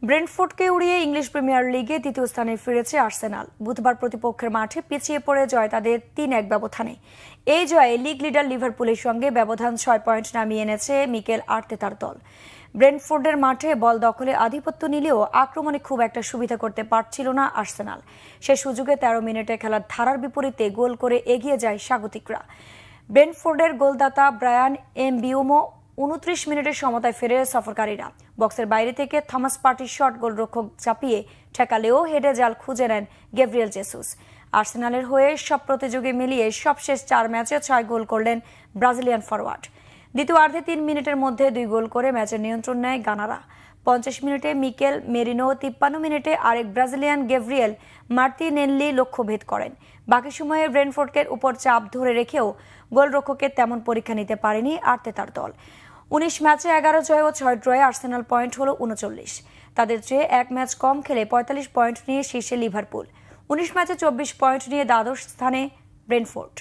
ব্রেন্টফোর্ডকে উড়িয়ে English premier লিগে দ্বিতীয় স্থানে ফিরেছে আর্সেনাল। বুধবার প্রতিপক্ষের মাঠে পিছিয়ে পড়ে জয় তাদের ৩-১ ব্যবধানে। এই জয়ে লিগ লিডার লিভারপুলের সঙ্গে ব্যবধান ৬ পয়েন্ট নামিয়ে এনেছে মিকেল আর্তেতার দল। ব্রেন্টফোর্ডের মাঠে বল দখলে আধিপত্য নিলেও আক্রমণে খুব একটা সুবিধা করতে পারছিল না আর্সেনাল। সে সুযোগে ১৩ মিনিটে খেলার ধারার বিপরীতে গোল করে এগিয়ে যায় স্বাগতিকরা। ব্রেন্টফোর্ডের গোলদাতা ব্রায়ান এমবিউমো ২৯ মিনিটের সমতায় ফেরে সফরকারীরা। বক্সের বাইরে থেকে থমাস পার্টির শট গোলরক্ষক চাপিয়ে ঠেকালেও হেডে জাল খুঁজে নেন গ্যাব্রিয়েল জেসুস। আর্সেনালের হয়ে সব প্রতিযোগী মিলিয়ে সবশেষ ৪ ম্যাচে ৬ গোল করলেন ব্রাজিলিয়ান ফরওয়ার্ড। দ্বিতীয়ার্ধে ৩ মিনিটের মধ্যে ২ গোল করে ম্যাচের নিয়ন্ত্রণ নেয় গানারা। ৫০ মিনিটে মিকেল মেরিনো, ৫৩ মিনিটে আরেক ব্রাজিলিয়ান গ্যাব্রিয়েল মার্তিনেল্লি লক্ষ্যভেদ করেন। বাকি সময়ে ব্রেন্টফোর্ডের উপর চাপ ধরে রেখেও গোলরক্ষকের তেমন পরীক্ষা নিতে পারেনি আর্তেতার দল। ১৯ ম্যাচে ১১ জয় ও ৬ ড্রয়ে আর্সেনাল পয়েন্ট হল ৩৯। তাদের চেয়ে ১ ম্যাচ কম খেলে ৪৫ পয়েন্ট নিয়ে শীর্ষে লিভারপুল। ১৯ ম্যাচে ২৪ পয়েন্ট নিয়ে দ্বাদশ স্থানে ব্রেন্টফোর্ড।